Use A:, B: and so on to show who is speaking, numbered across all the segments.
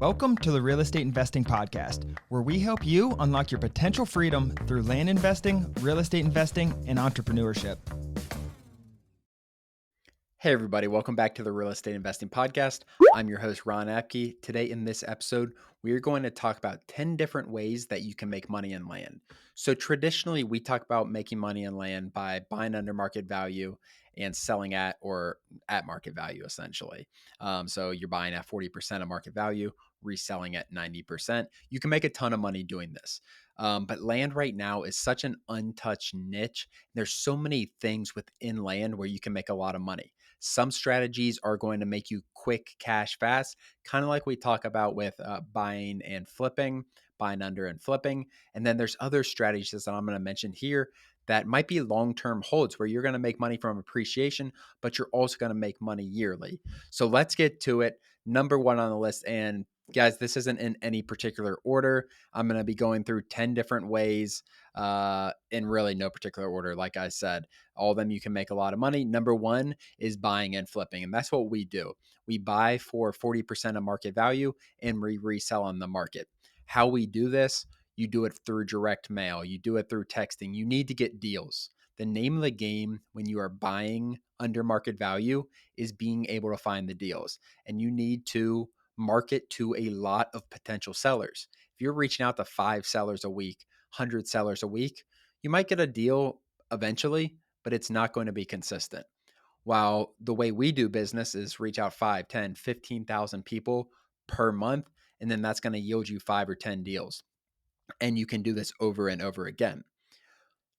A: Welcome to the Real Estate Investing Podcast, where we help you unlock your potential freedom through land investing, real estate investing, and entrepreneurship.
B: Hey everybody, welcome back to the Real Estate Investing Podcast. I'm your host, Ron Apke. Today in this episode, we are going to talk about 10 different ways that you can make money in land. So traditionally, we talk about making money in land by buying under market value and selling at or at market value, essentially. So you're buying at 40% of market value, reselling at 90%. You can make a ton of money doing this. But land right now is such an untouched niche. There's so many things within land where you can make a lot of money. Some strategies are going to make you quick cash fast, kind of like we talk about with buying and flipping, buying under and flipping. And then there's other strategies that I'm going to mention here that might be long-term holds where you're going to make money from appreciation, but you're also going to make money yearly. So let's get to it. Number one on the list, and guys, this isn't in any particular order. I'm going to be going through 10 different ways in really no particular order. Like I said, all of them you can make a lot of money. Number one is buying and flipping. And that's what we do. We buy for 40% of market value and we resell on the market. How we do this, you do it through direct mail. You do it through texting. You need to get deals. The name of the game when you are buying under market value is being able to find the deals. And you need to market to a lot of potential sellers. If you're reaching out to 5 sellers a week, 100 sellers a week, you might get a deal eventually, but it's not going to be consistent. While the way we do business is reach out 5, 10, 15,000 people per month, and then that's going to yield you 5 or 10 deals. And you can do this over and over again.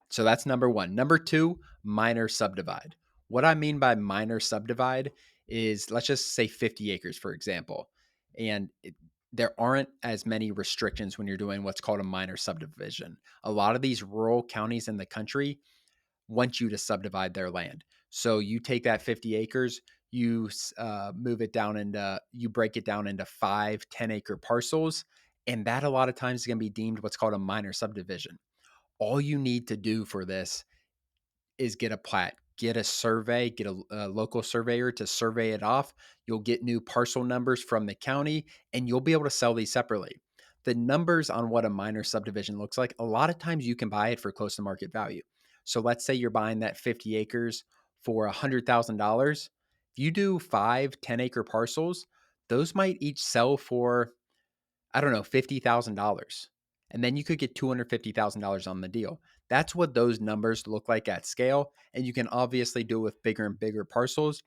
B: So that's number one. Number two, minor subdivide. What I mean by minor subdivide is, let's just say 50 acres, for example. And there aren't as many restrictions when you're doing what's called a minor subdivision. A lot of these rural counties in the country want you to subdivide their land. So you take that 50 acres, you you break it down into 5, 10-acre parcels. And that a lot of times is going to be deemed what's called a minor subdivision. All you need to do for this is get a plat, get a survey, get a local surveyor to survey it off. You'll get new parcel numbers from the county, and you'll be able to sell these separately. The numbers on what a minor subdivision looks like, a lot of times you can buy it for close to market value. So let's say you're buying that 50 acres for $100,000. If you do 5 10-acre parcels, those might each sell for, I don't know, $50,000. And then you could get $250,000 on the deal. That's what those numbers look like at scale. And you can obviously do it with bigger and bigger parcels.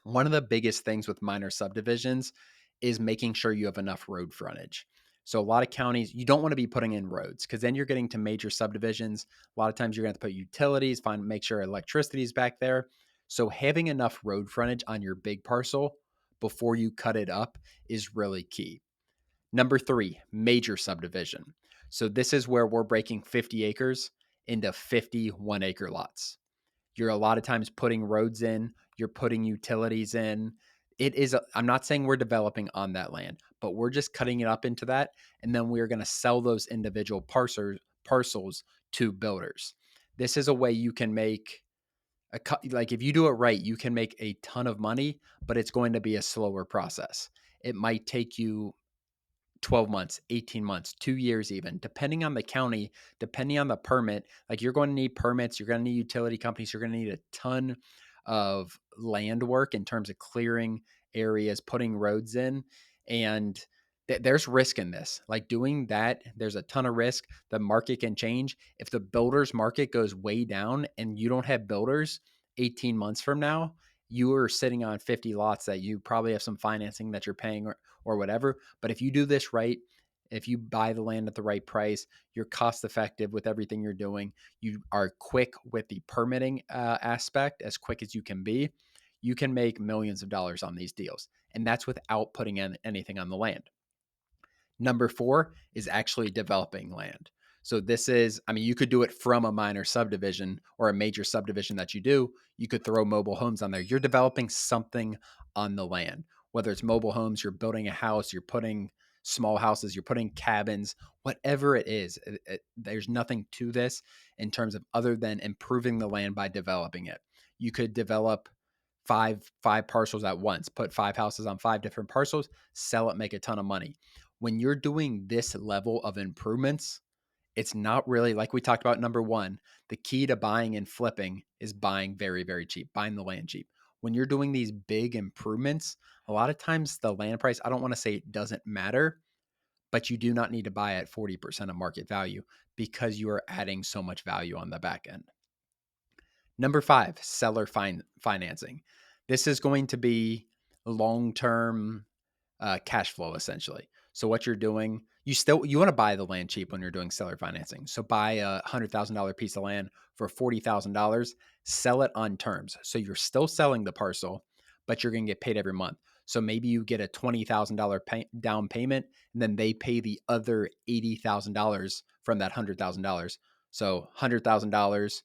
B: One of the biggest things with minor subdivisions is making sure you have enough road frontage. So a lot of counties, you don't want to be putting in roads because then you're getting to major subdivisions. A lot of times you're going to have to put utilities, make sure electricity is back there. So having enough road frontage on your big parcel before you cut it up is really key. Number 3, major subdivision. So this is where we're breaking 50 acres into 50 1-acre lots. You're a lot of times putting roads in, you're putting utilities in. I'm not saying we're developing on that land, but we're just cutting it up into that. And then we're going to sell those individual parcels to builders. This is a way you can make like if you do it right, you can make a ton of money, but it's going to be a slower process. It might take you 12 months, 18 months, 2 years even, depending on the county, depending on the permit. Like you're going to need permits, you're going to need utility companies, you're going to need a ton of land work in terms of clearing areas, putting roads in. And there's risk in this. Like doing that, there's a ton of risk. The market can change. If the builders market goes way down and you don't have builders 18 months from now, you are sitting on 50 lots that you probably have some financing that you're paying or whatever. But if you do this right, if you buy the land at the right price, you're cost effective with everything you're doing, you are quick with the permitting aspect, as quick as you can be, you can make millions of dollars on these deals. And that's without putting in anything on the land. Number 4 is actually developing land. So you could do it from a minor subdivision or a major subdivision that you do. You could throw mobile homes on there. You're developing something on the land, whether it's mobile homes, you're building a house, you're putting small houses, you're putting cabins, whatever it is. There's nothing to this in terms of other than improving the land by developing it. You could develop five parcels at once, put 5 houses on 5 different parcels, sell it, make a ton of money. When you're doing this level of improvements, it's not really like we talked about. Number one, the key to buying and flipping is buying very, very cheap, buying the land cheap. When you're doing these big improvements, a lot of times the land price, I don't want to say it doesn't matter, but you do not need to buy at 40% of market value because you are adding so much value on the back end. Number five, seller financing. This is going to be long-term cash flow essentially. So what you're doing, you want to buy the land cheap when you're doing seller financing. So buy $100,000 piece of land for $40,000, sell it on terms. So you're still selling the parcel, but you're going to get paid every month. So maybe you get a $20,000 down payment, and then they pay the other $80,000 from that $100,000. So $100,000,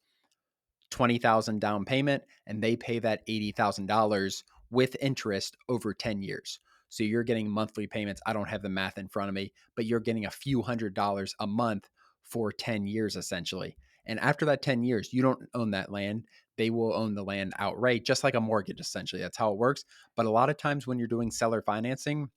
B: 20,000 down payment, and they pay that $80,000 with interest over 10 years. So you're getting monthly payments. I don't have the math in front of me, but you're getting a few $100s a month for 10 years essentially. And after that 10 years, you don't own that land. They will own the land outright, just like a mortgage essentially. That's how it works. But a lot of times when you're doing seller financing,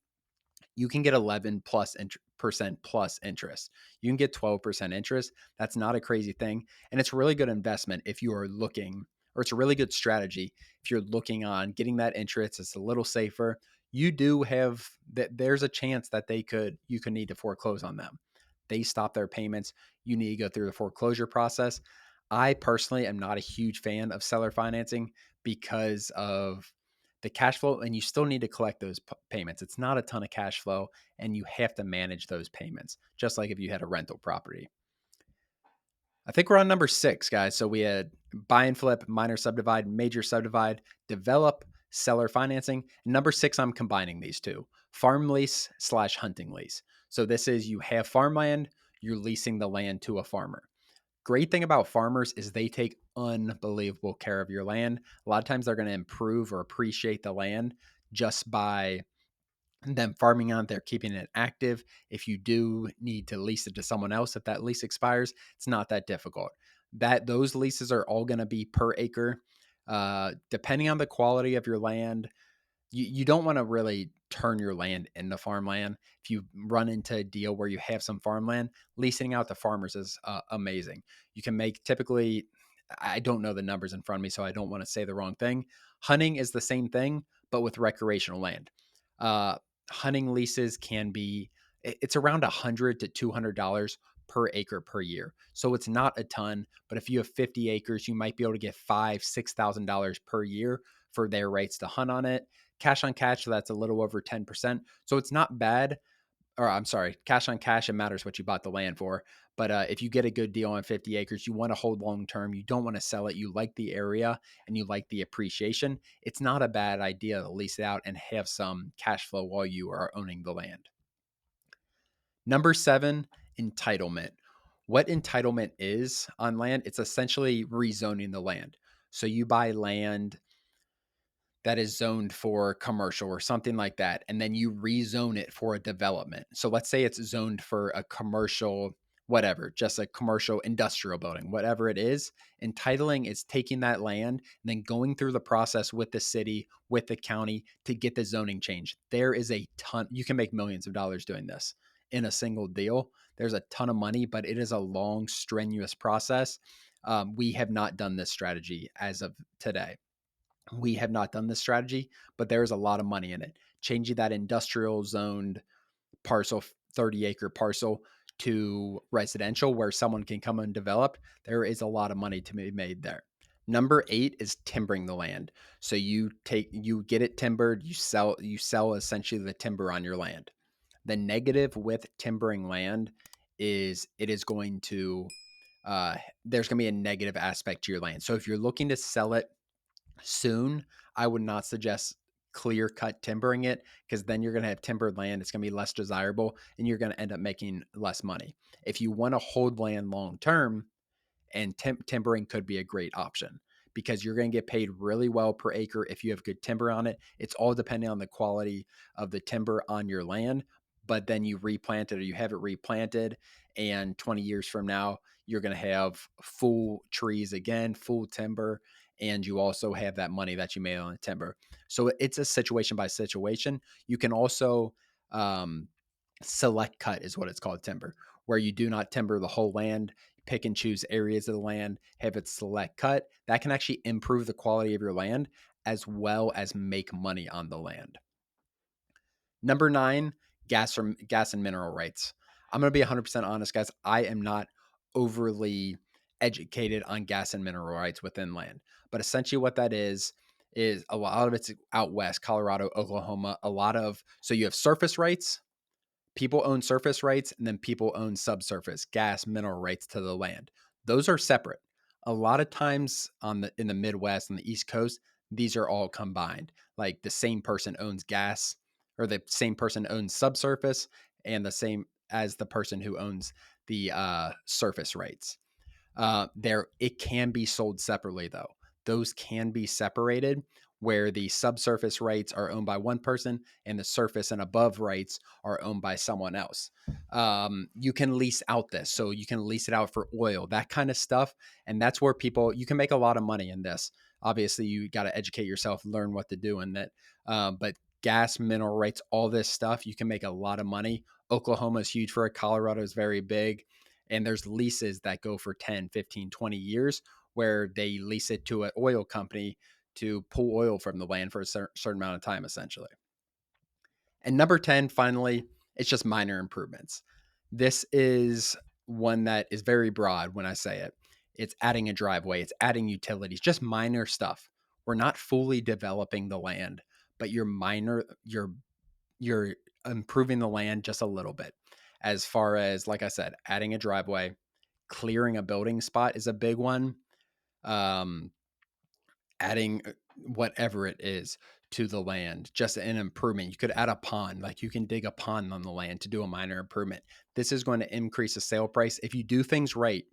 B: you can get 11 plus percent plus interest. You can get 12% interest. That's not a crazy thing. And it's a really good investment if you are looking, or it's a really good strategy if you're looking on getting that interest. It's a little safer. You do have that. There's a chance that you could need to foreclose on them. They stop their payments. You need to go through the foreclosure process. I personally am not a huge fan of seller financing because of the cash flow, and you still need to collect those payments. It's not a ton of cash flow, and you have to manage those payments, just like if you had a rental property. I think we're on number 6, guys. So we had buy and flip, minor subdivide, major subdivide, develop, seller financing. And number 6, I'm combining these two: farm lease / hunting lease. So this is, you have farmland, you're leasing the land to a farmer. Great thing about farmers is they take unbelievable care of your land. A lot of times they're going to improve or appreciate the land just by them farming on it. They're keeping it active. If you do need to lease it to someone else, if that lease expires, it's not that difficult. Those leases are all going to be per acre. Depending on the quality of your land, you don't want to really turn your land into farmland. If you run into a deal where you have some farmland, leasing out to farmers is amazing. You can make, typically, I don't know the numbers in front of me, so I don't want to say the wrong thing. Hunting is the same thing, but with recreational land. Uh, Hunting leases can be, it's around $100 to $200 per acre per year. So it's not a ton, but if you have 50 acres, you might be able to get $5,000-$6,000 per year for their rights to hunt on it. Cash on cash, so that's a little over 10%. So it's not bad. Or I'm sorry, cash on cash, it matters what you bought the land for. But if you get a good deal on 50 acres, you want to hold long term. You don't want to sell it. You like the area and you like the appreciation. It's not a bad idea to lease it out and have some cash flow while you are owning the land. Number 7, entitlement. What entitlement is on land? It's essentially rezoning the land. So you buy land that is zoned for commercial or something like that, and then you rezone it for a development. So let's say it's zoned for a commercial, whatever, just a commercial industrial building, whatever it is. Entitling is taking that land and then going through the process with the city, with the county to get the zoning change. There is a ton, you can make millions of dollars doing this in a single deal. There's a ton of money, but it is a long, strenuous process. We have not done this strategy as of today. We have not done this strategy, but there is a lot of money in it. Changing that industrial zoned parcel, 30-acre parcel, to residential where someone can come and develop, there is a lot of money to be made there. Number 8 is timbering the land. So you get it timbered, you sell essentially the timber on your land. The negative with timbering land is it is going to there's going to be a negative aspect to your land. So if you're looking to sell it soon, I would not suggest clear cut timbering it, because then you're going to have timbered land. It's going to be less desirable and you're going to end up making less money. If you want to hold land long term, and timbering could be a great option because you're going to get paid really well per acre if you have good timber on it. It's all depending on the quality of the timber on your land, but then you replant it or you have it replanted, and 20 years from now, you're going to have full trees again, full timber, and you also have that money that you made on the timber. So it's a situation by situation. You can also select cut is what it's called, timber, where you do not timber the whole land, pick and choose areas of the land, have it select cut. That can actually improve the quality of your land as well as make money on the land. Number 9, gas and mineral rights. I'm going to be 100% honest, guys. I am not overly educated on gas and mineral rights within land, but essentially what that is a lot of it's out west, Colorado, Oklahoma. So you have surface rights. People own surface rights, and then people own subsurface gas mineral rights to the land. Those are separate. A lot of times in the Midwest and the East Coast, these are all combined. Like the same person owns gas, or the same person owns subsurface, and the same as the person who owns the surface rights. It can be sold separately though. Those can be separated, where the subsurface rights are owned by one person and the surface and above rights are owned by someone else. You can lease out this, so you can lease it out for oil, that kind of stuff, and that's where you can make a lot of money in this. Obviously, you got to educate yourself, learn what to do in that. But gas, mineral rights, all this stuff, you can make a lot of money. Oklahoma is huge for it. Colorado is very big. And there's leases that go for 10, 15, 20 years where they lease it to an oil company to pull oil from the land for a certain amount of time, essentially. And number 10, finally, it's just minor improvements. This is one that is very broad when I say it. It's adding a driveway, it's adding utilities, just minor stuff. We're not fully developing the land, but you're improving the land just a little bit. As far as, like I said, adding a driveway, clearing a building spot is a big one. Adding whatever it is to the land, just an improvement. You could add a pond, like you can dig a pond on the land to do a minor improvement. This is going to increase the sale price. If you do things right,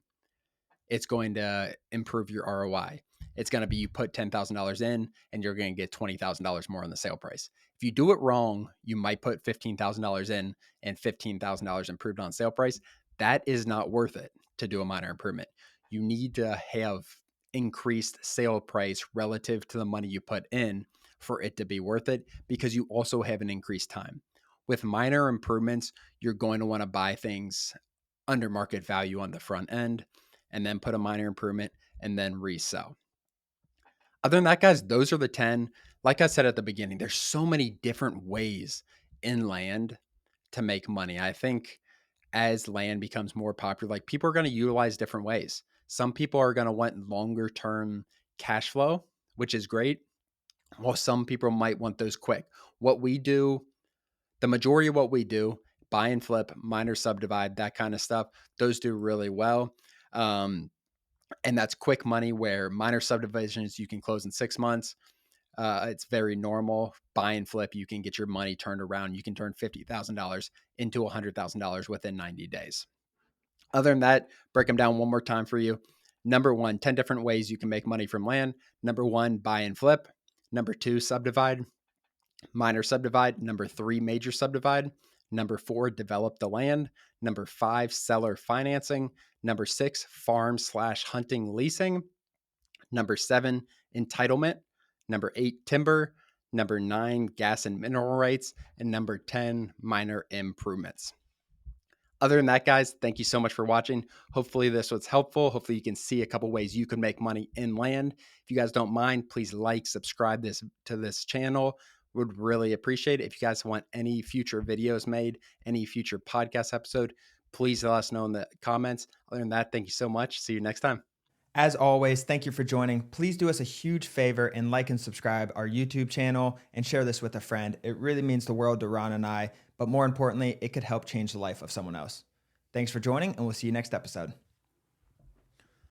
B: it's going to improve your ROI. It's going to be, you put $10,000 in and you're going to get $20,000 more on the sale price. If you do it wrong, you might put $15,000 in and $15,000 improved on sale price. That is not worth it to do a minor improvement. You need to have increased sale price relative to the money you put in for it to be worth it, because you also have an increased time. With minor improvements, you're going to want to buy things under market value on the front end, and then put a minor improvement and then resell. Other than that, guys, those are the 10. Like I said at the beginning, there's so many different ways in land to make money. I think as land becomes more popular, like people are going to utilize different ways. Some people are going to want longer term cash flow, which is great. While some people might want those quick. What we do, the majority of what we do, buy and flip, minor subdivide, that kind of stuff, those do really well. And that's quick money, where minor subdivisions you can close in 6 months. It's very normal. Buy and flip, you can get your money turned around. You can turn $50,000 into $100,000 within 90 days. Other than that, break them down one more time for you. Number 1, 10 different ways you can make money from land. Number 1, buy and flip. Number 2, subdivide. Minor subdivide. Number 3, major subdivide. Number 4, develop the land. Number 5, seller financing. Number 6, farm/hunting leasing. Number 7, entitlement. Number 8, timber. Number 9, gas and mineral rights. And number 10, minor improvements. Other than that, guys, thank you so much for watching. Hopefully this was helpful. Hopefully you can see a couple ways you can make money in land. If you guys don't mind, please like, subscribe to this channel. Would really appreciate it. If you guys want any future videos made, any future podcast episode, please let us know in the comments. Other than that, thank you so much. See you next time.
A: As always, thank you for joining. Please do us a huge favor and like and subscribe our YouTube channel and share this with a friend. It really means the world to Ron and I, but more importantly, it could help change the life of someone else. Thanks for joining, and we'll see you next episode.